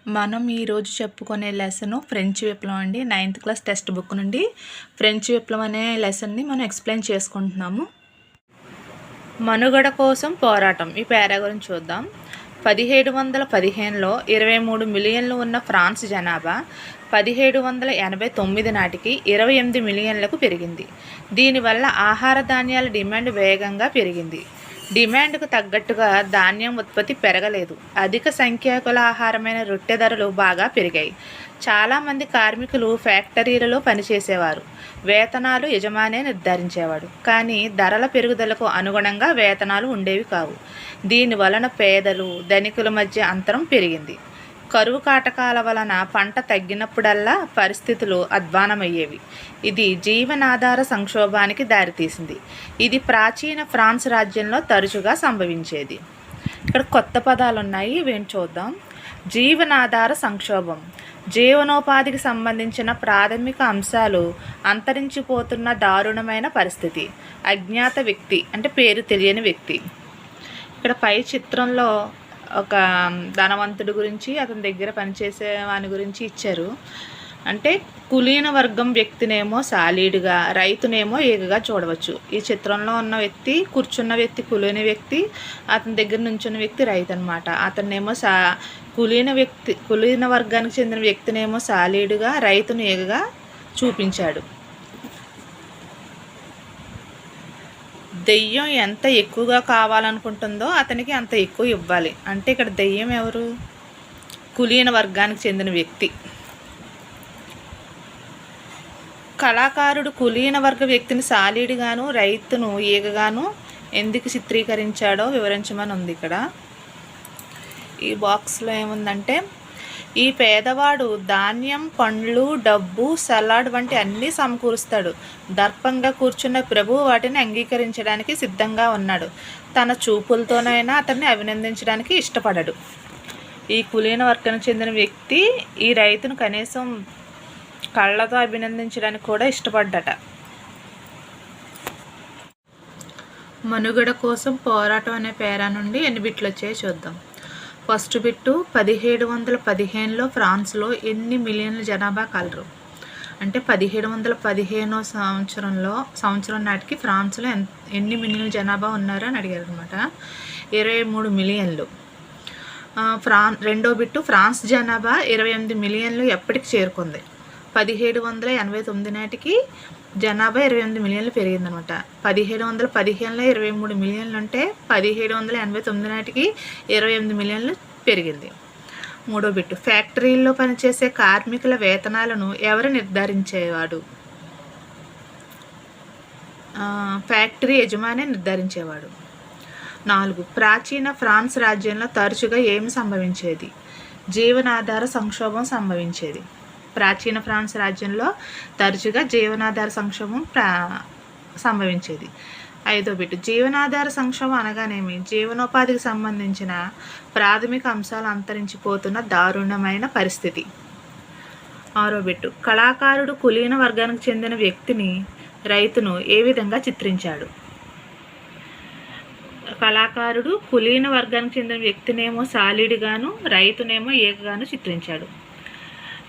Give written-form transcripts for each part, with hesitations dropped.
మనం ఈరోజు చెప్పుకునే లెసన్ ఫ్రెంచ్ విప్లవం అండి. 9th క్లాస్ టెక్స్ట్ బుక్ నుండి ఫ్రెంచ్ విప్లవం అనే లెసన్ని మనం ఎక్స్ప్లెయిన్ చేసుకుంటున్నాము. మనుగడ కోసం పోరాటం. ఈ పేరా గురించి చూద్దాం. 1715లో 23 మిలియన్లు ఉన్న ఫ్రాన్స్ జనాభా 1789 నాటికి 28 మిలియన్లకు పెరిగింది. దీనివల్ల ఆహార ధాన్యాల డిమాండ్ వేగంగా పెరిగింది. డిమాండ్కు తగ్గట్టుగా ధాన్యం ఉత్పత్తి పెరగలేదు. అధిక సంఖ్యాకుల ఆహారమైన రొట్టె ధరలు బాగా పెరిగాయి. చాలామంది కార్మికులు ఫ్యాక్టరీలలో పనిచేసేవారు. వేతనాలు యజమానే నిర్ధారించేవాడు. కానీ ధరల పెరుగుదలకు అనుగుణంగా వేతనాలు ఉండేవి కావు. దీనివలన పేదలు ధనికుల మధ్య అంతరం పెరిగింది. కరువు కాటకాల వలన పంట తగ్గినప్పుడల్లా పరిస్థితులు అధ్వానమయ్యేవి. ఇది జీవనాధార సంక్షోభానికి దారితీసింది. ఇది ప్రాచీన ఫ్రాన్స్ రాజ్యంలో తరచుగా సంభవించేది. ఇక్కడ కొత్త పదాలు ఉన్నాయి, ఇవేం చూద్దాం. జీవనాధార సంక్షోభం. జీవనోపాధికి సంబంధించిన ప్రాథమిక అంశాలు అంతరించిపోతున్న దారుణమైన పరిస్థితి. అజ్ఞాత వ్యక్తి అంటే పేరు తెలియని వ్యక్తి. ఇక్కడ పై చిత్రంలో ఒక ధనవంతుడి గురించి, అతని దగ్గర పనిచేసే వాని గురించి ఇచ్చారు. అంటే కులీన వర్గం వ్యక్తినేమో సాలీడుగా, రైతునేమో ఏగగా చూడవచ్చు. ఈ చిత్రంలో ఉన్న వ్యక్తి, కూర్చున్న వ్యక్తి కులీన వ్యక్తి, అతని దగ్గర నుంచున్న వ్యక్తి రైతు అనమాట. అతన్నేమో కులీన వర్గానికి చెందిన వ్యక్తినేమో సాలీడుగా, రైతును ఏగగా చూపించాడు. దెయ్యం ఎంత ఎక్కువగా కావాలనుకుంటుందో అతనికి అంత ఎక్కువ ఇవ్వాలి. అంటే ఇక్కడ దెయ్యం ఎవరు? కులీన వర్గానికి చెందిన వ్యక్తి. కళాకారుడు కులీన వర్గ వ్యక్తిని సాలీడుగాను, రైతును ఈగగాను ఎందుకు చిత్రీకరించాడో వివరించమని ఉంది ఇక్కడ. ఈ బాక్స్లో ఏముందంటే, ఈ పేదవాడు ధాన్యం, పండ్లు, డబ్బు, సలాడ్ వంటి అన్నీ సమకూరుస్తాడు. దర్పంగా కూర్చున్న ప్రభువు వాటిని అంగీకరించడానికి సిద్ధంగా ఉన్నాడు. తన చూపులతోనైనా అతన్ని అభినందించడానికి ఇష్టపడడు. ఈ కులీన వర్గానికి చెందిన వ్యక్తి ఈ రైతును కనీసం కళ్ళతో అభినందించడానికి కూడా ఇష్టపడ్డట. మనుగడ కోసం పోరాటం అనే పేరా నుండి ఎన్ని బిట్లు వచ్చాయో చూద్దాం. ఫస్ట్ బిట్టు 1715లో ఫ్రాన్స్లో ఎన్ని మిలియన్ల జనాభా కలరు. అంటే 1715 సంవత్సరం నాటికి ఫ్రాన్స్లో ఎన్ని మిలియన్ల జనాభా ఉన్నారు అని అడిగారు అనమాట. 23 మిలియన్లు. రెండో బిట్టు ఫ్రాన్స్ జనాభా 28 మిలియన్లు ఎప్పటికి చేరుకుంది. 1789 నాటికి జనాభా 28 మిలియన్లు పెరిగిందనమాట. 1715లో 23 మిలియన్లు అంటే 1789 నాటికి 28 మిలియన్లు పెరిగింది. మూడో బిట్టు ఫ్యాక్టరీల్లో పనిచేసే కార్మికుల వేతనాలను ఎవరు నిర్ధారించేవాడు? ఫ్యాక్టరీ యజమాని నిర్ధారించేవాడు. 4 ప్రాచీన ఫ్రాన్స్ రాజ్యంలో తరచుగా ఏమి సంభవించేది? జీవనాధార సంక్షోభం సంభవించేది. ప్రాచీన ఫ్రాన్స్ రాజ్యంలో తరచుగా జీవనాధార సంక్షోభం సంభవించేది. 5వ బిట్టు జీవనాధార సంక్షోభం అనగానేమి? జీవనోపాధికి సంబంధించిన ప్రాథమిక అంశాలు అంతరించిపోతున్న దారుణమైన పరిస్థితి. 6వ బిట్టు కళాకారుడు కులీన వర్గానికి చెందిన వ్యక్తిని, రైతును ఏ విధంగా చిత్రించాడు? కళాకారుడు కులీన వర్గానికి చెందిన వ్యక్తినేమో సాలీడుగాను, రైతునేమో ఏకగాను చిత్రించాడు.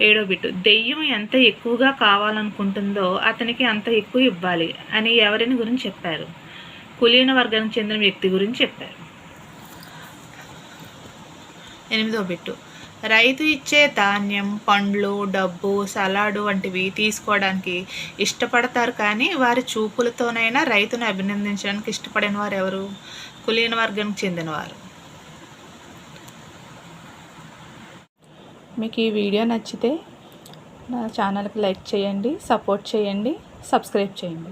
7వ బిట్టు దెయ్యం ఎంత ఎక్కువగా కావాలనుకుంటుందో అతనికి అంత ఎక్కువ ఇవ్వాలి అని ఎవరిని గురించి చెప్పారు? కులీన వర్గానికి చెందిన వ్యక్తి గురించి చెప్పారు. 8వ బిట్టు రైతు ఇచ్చే ధాన్యం, పండ్లు, డబ్బు, సలాడు వంటివి తీసుకోవడానికి ఇష్టపడతారు, కానీ వారి చూపులతోనైనా రైతును అభినందించడానికి ఇష్టపడిన వారు ఎవరు? కులీన వర్గానికి చెందినవారు. మీకు ఈ వీడియో నచ్చితే నా ఛానల్కి లైక్ చేయండి, సపోర్ట్ చేయండి, సబ్స్క్రైబ్ చేయండి.